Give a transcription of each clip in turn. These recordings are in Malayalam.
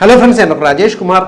ഹലോ ഫ്രണ്ട്സ്, ഞാൻ രാജേഷ് കുമാർ.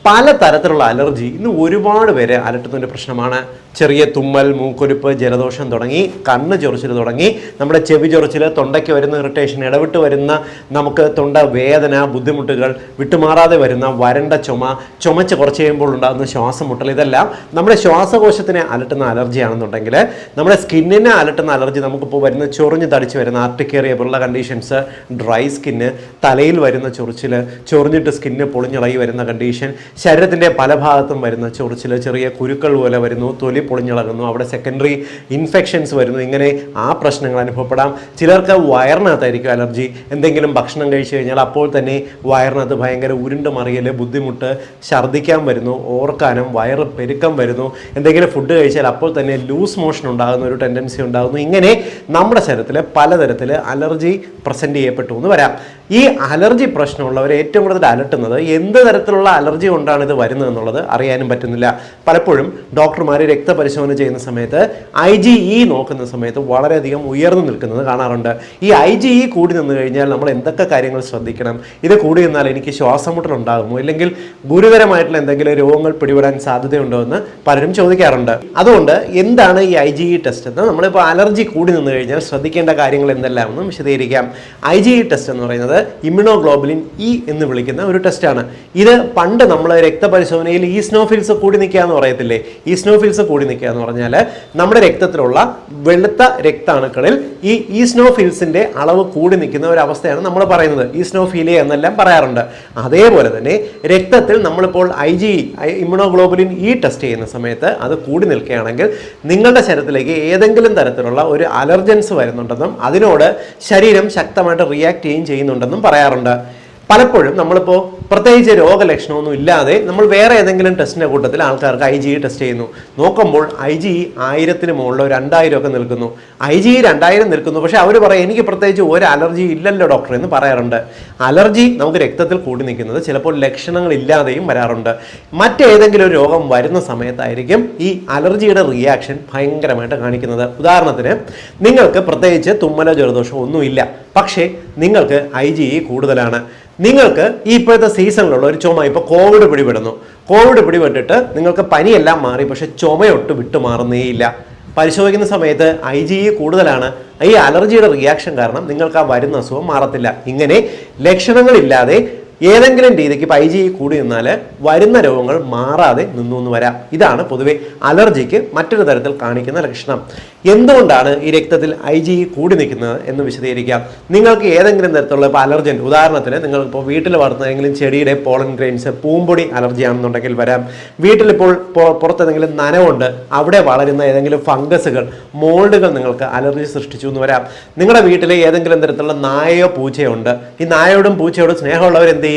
പല തരത്തിലുള്ള അലർജി ഇന്ന് ഒരുപാട് പേരെ അലട്ടുന്നൊരു പ്രശ്നമാണ്. ചെറിയ തുമ്മൽ, മൂക്കൊലിപ്പ്, ജലദോഷം തുടങ്ങി കണ്ണ് ചൊറിച്ചിൽ തുടങ്ങി നമ്മുടെ ചെവി ചൊറിച്ചിൽ, തൊണ്ടയ്ക്ക് വരുന്ന ഇറിറ്റേഷൻ, ഇടവിട്ട് വരുന്ന നമുക്ക് തൊണ്ട വേദന, ബുദ്ധിമുട്ടുകൾ, വിട്ടുമാറാതെ വരുന്ന വരണ്ട ചുമ, ചുമച്ച് കുറച്ച് കഴിയുമ്പോൾ ഉണ്ടാകുന്ന ശ്വാസം മുട്ടൽ, ഇതെല്ലാം നമ്മുടെ ശ്വാസകോശത്തിനെ അലട്ടുന്ന അലർജിയാണെന്നുണ്ടെങ്കിൽ നമ്മുടെ സ്കിന്നിനെ അലട്ടുന്ന അലർജി നമുക്കിപ്പോൾ വരുന്ന ചൊറിഞ്ഞ് തടിച്ച് വരുന്ന ആർട്ടിക്കേറിയ പോലുള്ള കണ്ടീഷൻസ്, ഡ്രൈ സ്കിന്ന്, തലയിൽ വരുന്ന ചൊറിച്ചിൽ, ചൊറിഞ്ഞിട്ട് സ്കിന്ന് പൊളിഞ്ഞിളകി വരുന്ന കണ്ടീഷൻ, ശരീരത്തിൻ്റെ പല ഭാഗത്തും വരുന്ന ചൊറിച്ചിൽ, ചെറിയ കുരുക്കൾ പോലെ വരുന്നു, തൊലി പൊളിഞ്ഞിളകുന്നു, അവിടെ സെക്കൻഡറി ഇൻഫെക്ഷൻസ് വരുന്നു. ഇങ്ങനെ ആ പ്രശ്നങ്ങൾ അനുഭവപ്പെടാം. ചിലർക്ക് വയറിനകത്തായിരിക്കും അലർജി. എന്തെങ്കിലും ഭക്ഷണം കഴിച്ചു കഴിഞ്ഞാൽ അപ്പോൾ തന്നെ വയറിനകത്ത് ഭയങ്കര ഉരുണ്ട് മറിയൽ, ബുദ്ധിമുട്ട്, ഛർദ്ദിക്കാൻ വരുന്നു, ഓർക്കാനും വയറ് പെരുക്കം വരുന്നു. എന്തെങ്കിലും ഫുഡ് കഴിച്ചാൽ അപ്പോൾ തന്നെ ലൂസ് മോഷൻ ഉണ്ടാകുന്ന ഒരു ടെൻഡൻസി ഉണ്ടാകുന്നു. ഇങ്ങനെ നമ്മുടെ ശരീരത്തിൽ പലതരത്തിൽ അലർജി പ്രസൻറ്റ് ചെയ്യപ്പെട്ടു എന്ന് വരാം. ഈ അലർജി പ്രശ്നമുള്ളവർ ഏറ്റവും കൂടുതൽ അലട്ടുന്നത് എന്ത് തരത്തിലുള്ള അലർജി കൊണ്ടാണ് ഇത് വരുന്നത് എന്നുള്ളത് അറിയാനും പറ്റുന്നില്ല. പലപ്പോഴും ഡോക്ടർമാർ രക്തപരിശോധന ചെയ്യുന്ന സമയത്ത് IgE നോക്കുന്ന സമയത്ത് വളരെയധികം ഉയർന്നു നിൽക്കുന്നത് കാണാറുണ്ട്. ഈ IgE കൂടി നിന്ന് കഴിഞ്ഞാൽ നമ്മൾ എന്തൊക്കെ കാര്യങ്ങൾ ശ്രദ്ധിക്കണം? ഇത് കൂടി നിന്നാൽ എനിക്ക് ശ്വാസമുട്ടൽ ഉണ്ടാകുമോ, അല്ലെങ്കിൽ ഗുരുതരമായിട്ടുള്ള എന്തെങ്കിലും രോഗങ്ങൾ പിടിപെടാൻ സാധ്യതയുണ്ടോ എന്ന് പലരും ചോദിക്കാറുണ്ട്. അതുകൊണ്ട് എന്താണ് ഈ IgE ടെസ്റ്റ് എന്ന് നമ്മളിപ്പോൾ അലർജി കൂടി നിന്ന് കഴിഞ്ഞാൽ ശ്രദ്ധിക്കേണ്ട കാര്യങ്ങൾ എന്തെല്ലാം എന്നും വിശദീകരിക്കാം. IgE ടെസ്റ്റ് എന്ന് പറയുന്നത് ഇമ്മ്യൂണോഗ്ലോബുലിൻ E എന്ന് വിളിക്കുന്ന ഒരു ടെസ്റ്റാണ്. ഇത് പണ്ട് നമ്മൾ രക്തപരിശോധനയിൽ ഈസ്നോഫിൽസ് കൂടി നിൽക്കുക എന്ന് പറയത്തില്ലേ? ഈസ്നോഫിൽസ് കൂടി നിൽക്കുക എന്ന് പറഞ്ഞാൽ നമ്മുടെ രക്തത്തിലുള്ള വെളുത്ത രക്താണുക്കളിൽ ഈ ഈസ്നോഫിൽസിന്റെ അളവ് കൂടി നിൽക്കുന്ന ഒരു അവസ്ഥയാണ് നമ്മൾ പറയുന്നത്. ഈസ്നോഫീലിയ എന്നെല്ലാം പറയാറുണ്ട്. അതേപോലെ തന്നെ രക്തത്തിൽ നമ്മളിപ്പോൾ IgE ഇമ്മ്യൂണോഗ്ലോബുലിൻ E ടെസ്റ്റ് ചെയ്യുന്ന സമയത്ത് അത് കൂടി നിൽക്കുകയാണെങ്കിൽ നിങ്ങളുടെ ശരീരത്തിലേക്ക് ഏതെങ്കിലും തരത്തിലുള്ള ഒരു അലർജൻസ് വരുന്നുണ്ടെന്നും അതിനോട് ശരീരം ശക്തമായിട്ട് റിയാക്ട് ചെയ്യുന്നുണ്ടെന്നും പറയാറുണ്ട്. പലപ്പോഴും നമ്മളിപ്പോൾ പ്രത്യേകിച്ച് രോഗലക്ഷണമൊന്നും ഇല്ലാതെ നമ്മൾ വേറെ ഏതെങ്കിലും ടെസ്റ്റിൻ്റെ കൂട്ടത്തിൽ ആൾക്കാർക്ക് IgE ടെസ്റ്റ് ചെയ്യുന്നു. നോക്കുമ്പോൾ IgE 1000-ന് മുകളിലോ 2000 ഒക്കെ നിൽക്കുന്നു. IgE 2000 നിൽക്കുന്നു, പക്ഷേ അവർ പറയും എനിക്ക് പ്രത്യേകിച്ച് ഒരു അലർജി ഇല്ലല്ലോ ഡോക്ടർ എന്ന് പറയാറുണ്ട്. അലർജി നമുക്ക് രക്തത്തിൽ കൂടി നിൽക്കുന്നത് ചിലപ്പോൾ ലക്ഷണങ്ങൾ ഇല്ലാതെയും വരാറുണ്ട്. മറ്റേതെങ്കിലും ഒരു രോഗം വരുന്ന സമയത്തായിരിക്കും ഈ അലർജിയുടെ റിയാക്ഷൻ ഭയങ്കരമായിട്ട് കാണിക്കുന്നത്. ഉദാഹരണത്തിന് നിങ്ങൾക്ക് പ്രത്യേകിച്ച് തുമ്മലോ ജലദോഷമോ ഒന്നുമില്ല, പക്ഷേ നിങ്ങൾക്ക് IgE കൂടുതലാണ്. നിങ്ങൾക്ക് ഈ ഇപ്പോഴത്തെ സീസണിലുള്ള ഒരു ചുമ, ഇപ്പോൾ കോവിഡ് പിടിപെട്ടിട്ട് നിങ്ങൾക്ക് പനിയെല്ലാം മാറി, പക്ഷെ ചുമയൊട്ട് വിട്ടുമാറുന്നേയില്ല. പരിശോധിക്കുന്ന സമയത്ത് IgE കൂടുതലാണ്. ഈ അലർജിയുടെ റിയാക്ഷൻ കാരണം നിങ്ങൾക്ക് ആ വരുന്ന അസുഖം മാറത്തില്ല. ഇങ്ങനെ ലക്ഷണങ്ങളില്ലാതെ ഏതെങ്കിലും രീതിക്ക് IgE കൂടി നിന്നാൽ വരുന്ന രോഗങ്ങൾ മാറാതെ നിന്നു എന്ന് വരാം. ഇതാണ് പൊതുവെ അലർജിക്ക് മറ്റൊരു തരത്തിൽ കാണിക്കുന്ന ലക്ഷണം. എന്തുകൊണ്ടാണ് ഈ രക്തത്തിൽ IgE കൂടി നിൽക്കുന്നത് എന്ന് വിശദീകരിക്കാം. നിങ്ങൾക്ക് ഏതെങ്കിലും തരത്തിലുള്ള ഇപ്പോൾ അലർജൻ, ഉദാഹരണത്തിന് നിങ്ങളിപ്പോൾ വീട്ടിൽ വളർത്തുന്ന ഏതെങ്കിലും ചെടിയുടെ പോളൻ ഗ്രെയിൻസ്, പൂമ്പൊടി അലർജി ആണെന്നുണ്ടെങ്കിൽ വരാം. വീട്ടിലിപ്പോൾ പുറത്തെന്തെങ്കിലും നനവുണ്ട്, അവിടെ വളരുന്ന ഏതെങ്കിലും ഫംഗസുകൾ, മോൾഡുകൾ നിങ്ങൾക്ക് അലർജി സൃഷ്ടിച്ചു എന്ന് വരാം. നിങ്ങളുടെ വീട്ടിൽ ഏതെങ്കിലും തരത്തിലുള്ള നായയോ പൂച്ചയോ ഉണ്ട്. ഈ നായയോടും പൂച്ചയോടും സ്നേഹമുള്ളവർ എന്ത് ചെയ്യും?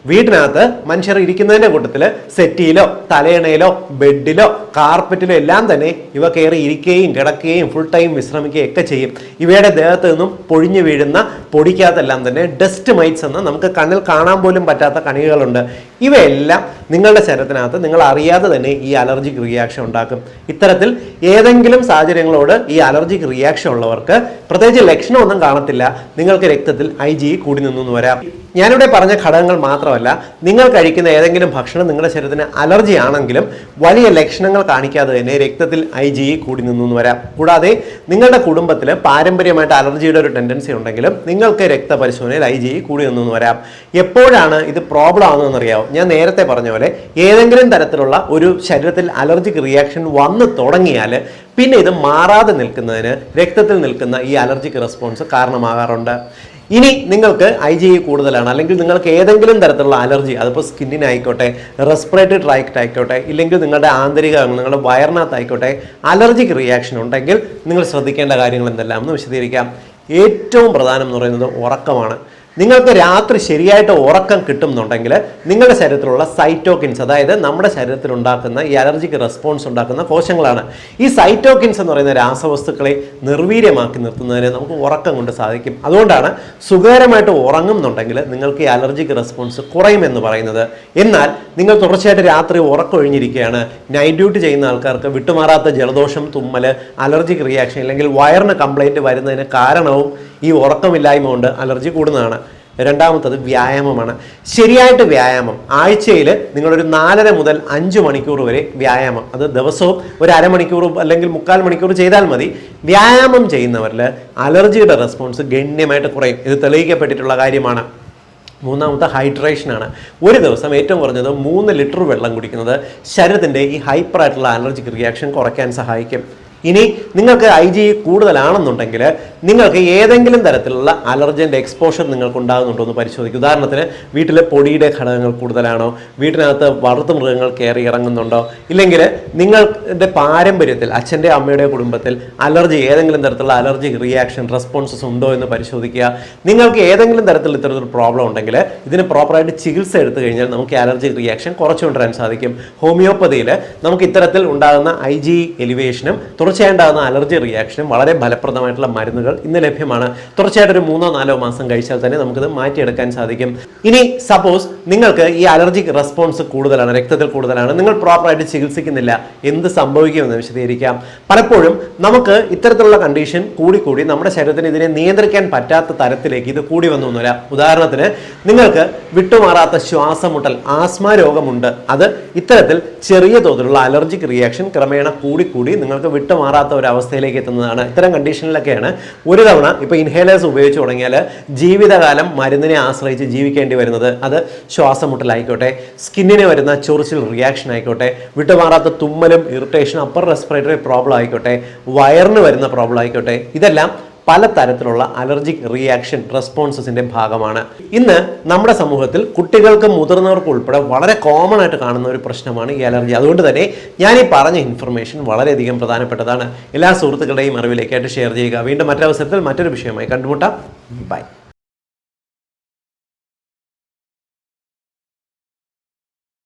വീട്ടിനകത്ത് മനുഷ്യർ ഇരിക്കുന്നതിൻ്റെ കൂട്ടത്തിൽ സെറ്റിയിലോ തലയണയിലോ ബെഡിലോ കാർപ്പറ്റിലോ എല്ലാം തന്നെ ഇവ കയറി ഇരിക്കുകയും കിടക്കുകയും ഫുൾ ടൈം വിശ്രമിക്കുകയും ഒക്കെ ചെയ്യും. ഇവയുടെ ദേഹത്ത് നിന്നും പൊഴിഞ്ഞു വീഴുന്ന പൊടിക്കകത്തെല്ലാം തന്നെ ഡസ്റ്റ് മൈറ്റ്സ് എന്ന നമുക്ക് കണ്ണിൽ കാണാൻ പോലും പറ്റാത്ത കണികകളുണ്ട്. ഇവയെല്ലാം നിങ്ങളുടെ ശരീരത്തിനകത്ത് നിങ്ങൾ അറിയാതെ തന്നെ ഈ അലർജിക് റിയാക്ഷൻ ഉണ്ടാക്കും. ഇത്തരത്തിൽ ഏതെങ്കിലും സാഹചര്യങ്ങളോട് ഈ അലർജിക് റിയാക്ഷൻ ഉള്ളവർക്ക് പ്രത്യേകിച്ച് ലക്ഷണമൊന്നും കാണത്തില്ല. നിങ്ങൾക്ക് രക്തത്തിൽ IgE കൂടി നിന്നു വരാം. ഞാനിവിടെ പറഞ്ഞ ഘടകങ്ങൾ മാത്രമല്ല, നിങ്ങൾ കഴിക്കുന്ന ഏതെങ്കിലും ഭക്ഷണം നിങ്ങളുടെ ശരീരത്തിന് അലർജി ആണെങ്കിലും വലിയ ലക്ഷണങ്ങൾ കാണിക്കാതെ തന്നെ രക്തത്തിൽ IgE കൂടി നിന്നു വരാം. കൂടാതെ നിങ്ങളുടെ കുടുംബത്തിൽ പാരമ്പര്യമായിട്ട് അലർജിയുടെ ഒരു ടെൻഡൻസി ഉണ്ടെങ്കിലും നിങ്ങൾക്ക് രക്തപരിശോധനയിൽ IgE കൂടി നിന്നു വരാം. എപ്പോഴാണ് ഇത് പ്രോബ്ലം ആകുന്നതെന്നറിയാമോ? ഞാൻ നേരത്തെ പറഞ്ഞ പോലെ ഏതെങ്കിലും തരത്തിലുള്ള ഒരു ശരീരത്തിൽ അലർജിക് റിയാക്ഷൻ വന്നു തുടങ്ങിയാൽ പിന്നെ ഇത് മാറാതെ നിൽക്കുന്നതിന് രക്തത്തിൽ നിൽക്കുന്ന ഈ അലർജിക് റെസ്പോൺസ് കാരണമാകാറുണ്ട്. ഇനി നിങ്ങൾക്ക് IgE കൂടുതലാണ്, അല്ലെങ്കിൽ നിങ്ങൾക്ക് ഏതെങ്കിലും തരത്തിലുള്ള അലർജി, അതിപ്പോൾ സ്കിന്നിനായിക്കോട്ടെ, റെസ്പിറേറ്ററി ട്രാക്റ്റ് ആയിക്കോട്ടെ, ഇല്ലെങ്കിൽ നിങ്ങളുടെ ആന്തരിക നിങ്ങളുടെ വയറിനകത്തായിക്കോട്ടെ അലർജിക് റിയാക്ഷൻ ഉണ്ടെങ്കിൽ നിങ്ങൾ ശ്രദ്ധിക്കേണ്ട കാര്യങ്ങൾ എന്തെല്ലാം എന്ന് വിശദീകരിക്കാം. ഏറ്റവും പ്രധാനം എന്ന് പറയുന്നത് ഉറക്കമാണ്. നിങ്ങൾക്ക് രാത്രി ശരിയായിട്ട് ഉറക്കം കിട്ടുന്നുണ്ടെങ്കിൽ നിങ്ങളുടെ ശരീരത്തിലുള്ള സൈറ്റോകിൻസ്, അതായത് നമ്മുടെ ശരീരത്തിൽ ഉണ്ടാക്കുന്ന ഈ അലർജിക് റെസ്പോൺസ് ഉണ്ടാക്കുന്ന കോശങ്ങളാണ്. ഈ സൈറ്റോകിൻസ് എന്ന് പറയുന്ന രാസവസ്തുക്കളെ നിർവീര്യമാക്കി നിർത്തുന്നതിന് നമുക്ക് ഉറക്കം കൊണ്ട് സാധിക്കും. അതുകൊണ്ടാണ് സുഖകരമായിട്ട് ഉറങ്ങുന്നുണ്ടെങ്കിൽ നിങ്ങൾക്ക് ഈ അലർജിക് റെസ്പോൺസ് കുറയുമെന്ന് പറയുന്നത്. എന്നാൽ നിങ്ങൾ തുടർച്ചയായിട്ട് രാത്രി ഉറക്കമൊഴിഞ്ഞിരിക്കുകയാണ്, നൈറ്റ് ഡ്യൂട്ടി ചെയ്യുന്ന ആൾക്കാർക്ക് വിട്ടുമാറാത്ത ജലദോഷം, തുമ്മൽ, അലർജിക് റിയാക്ഷൻ, അല്ലെങ്കിൽ വയറിന് കംപ്ലൈൻറ്റ് വരുന്നതിന് കാരണവും ഈ ഉറക്കമില്ലായ്മ കൊണ്ട് അലർജി കൂടുന്നതാണ്. രണ്ടാമത്തത് വ്യായാമമാണ്. ശരിയായിട്ട് വ്യായാമം, ആഴ്ചയിൽ നിങ്ങളൊരു 4.5 മുതൽ 5 മണിക്കൂർ വരെ വ്യായാമം, അത് ദിവസവും ഒരു അരമണിക്കൂർ അല്ലെങ്കിൽ 3/4 മണിക്കൂർ ചെയ്താൽ മതി. വ്യായാമം ചെയ്യുന്നവരിൽ അലർജിയുടെ റെസ്പോൺസ് ഗണ്യമായിട്ട് കുറയും. ഇത് തെളിയിക്കപ്പെട്ടിട്ടുള്ള കാര്യമാണ്. മൂന്നാമത്തെ ഹൈഡ്രേഷനാണ്. ഒരു ദിവസം ഏറ്റവും കുറഞ്ഞത് 3 ലിറ്റർ വെള്ളം കുടിക്കുന്നത് ശരീരത്തിൻ്റെ ഈ ഹൈപ്പർ ആയിട്ടുള്ള അലർജിക് റിയാക്ഷൻ കുറയ്ക്കാൻ സഹായിക്കും. ഇനി നിങ്ങൾക്ക് IgE കൂടുതലാണെന്നുണ്ടെങ്കിൽ നിങ്ങൾക്ക് ഏതെങ്കിലും തരത്തിലുള്ള അലർജൻ്റെ എക്സ്പോഷർ നിങ്ങൾക്ക് ഉണ്ടാകുന്നുണ്ടോ എന്ന് പരിശോധിക്കും. ഉദാഹരണത്തിന് വീട്ടിലെ പൊടിയുടെ ഘടകങ്ങൾ കൂടുതലാണോ, വീട്ടിനകത്ത് വളർത്തു മൃഗങ്ങൾ കയറി ഇറങ്ങുന്നുണ്ടോ, ഇല്ലെങ്കിൽ നിങ്ങളുടെ പാരമ്പര്യത്തിൽ അച്ഛൻ്റെ അമ്മയുടെ കുടുംബത്തിൽ ഏതെങ്കിലും തരത്തിലുള്ള അലർജിക് റിയാക്ഷൻ റെസ്പോൺസസ് ഉണ്ടോ എന്ന് പരിശോധിക്കുക. നിങ്ങൾക്ക് ഏതെങ്കിലും തരത്തിൽ ഇത്തരത്തിലുള്ള പ്രോബ്ലം ഉണ്ടെങ്കിൽ ഇതിന് പ്രോപ്പറായിട്ട് ചികിത്സ എടുത്തു കഴിഞ്ഞാൽ നമുക്ക് അലർജിക് റിയാക്ഷൻ കുറച്ചുകൊണ്ടുവരാൻ സാധിക്കും. ഹോമിയോപ്പതിയിൽ നമുക്ക് ഇത്തരത്തിൽ ഉണ്ടാകുന്ന IgE എലിവേഷനും തുടർച്ചയായിട്ടുണ്ടാകുന്ന അലർജി റിയാക്ഷനും വളരെ ഫലപ്രദമായിട്ടുള്ള മരുന്നുകൾ ഇന്ന് ലഭ്യമാണ്. തുടർച്ചയായിട്ട് ഒരു 3-4 മാസം കഴിച്ചാൽ തന്നെ നമുക്കിത് മാറ്റിയെടുക്കാൻ സാധിക്കും. ഇനി സപ്പോസ് നിങ്ങൾക്ക് ഈ അലർജിക് റെസ്പോൺസ് കൂടുതലാണ്, രക്തത്തിൽ കൂടുതലാണ്, നിങ്ങൾ പ്രോപ്പറായിട്ട് ചികിത്സിക്കുന്നില്ല, എന്ത് സംഭവിക്കുമെന്ന് വിശദീകരിക്കാം. പലപ്പോഴും നമുക്ക് ഇത്തരത്തിലുള്ള കണ്ടീഷൻ കൂടി നമ്മുടെ ശരീരത്തിന് ഇതിനെ നിയന്ത്രിക്കാൻ പറ്റാത്ത തരത്തിലേക്ക് ഇത് കൂടി വന്നൊന്നുമില്ല. ഉദാഹരണത്തിന് നിങ്ങൾക്ക് വിട്ടുമാറാത്ത ശ്വാസമുട്ടൽ, ആസ്മ രോഗമുണ്ട്, അത് ഇത്തരത്തിൽ ചെറിയ തോതിലുള്ള അലർജിക് റിയാക്ഷൻ ക്രമേണ കൂടി നിങ്ങൾക്ക് മാറാത്ത ഒരു അവസ്ഥയിലേക്ക് എത്തുന്നതാണ്. ഇത്തരം കണ്ടീഷനിലൊക്കെയാണ് ഒരു തവണ ഇപ്പോൾ ഇൻഹേലേഴ്സ് ഉപയോഗിച്ച് തുടങ്ങിയാൽ ജീവിതകാലം മരുന്നിനെ ആശ്രയിച്ച് ജീവിക്കേണ്ടി വരുന്നത്. അത് ശ്വാസമുട്ടലായിക്കോട്ടെ, സ്കിന്നിന് വരുന്ന ചൊറിച്ചിൽ റിയാക്ഷൻ ആയിക്കോട്ടെ, വിട്ടുമാറാത്ത തുമ്മലും ഇറിറ്റേഷനും, അപ്പർ റെസ്പിറേറ്ററി പ്രോബ്ലം ആയിക്കോട്ടെ, വയറിന് വരുന്ന പ്രോബ്ലം ആയിക്കോട്ടെ, ഇതെല്ലാം പല തരത്തിലുള്ള അലർജിക് റിയാക്ഷൻ റെസ്പോൺസസിന്റെ ഭാഗമാണ്. ഇന്ന് നമ്മുടെ സമൂഹത്തിൽ കുട്ടികൾക്കും മുതിർന്നവർക്കും ഉൾപ്പെടെ വളരെ കോമൺ ആയിട്ട് കാണുന്ന ഒരു പ്രശ്നമാണ് ഈ അലർജി. അതുകൊണ്ട് തന്നെ ഞാൻ ഈ പറഞ്ഞ ഇൻഫർമേഷൻ വളരെയധികം പ്രധാനപ്പെട്ടതാണ്. എല്ലാ സുഹൃത്തുക്കളുടെയും അറിവിലേക്കായിട്ട് ഷെയർ ചെയ്യുക. വീണ്ടും മറ്റൊരവസരത്തിൽ മറ്റൊരു വിഷയമായി കണ്ടുമുട്ടാം. ബൈ.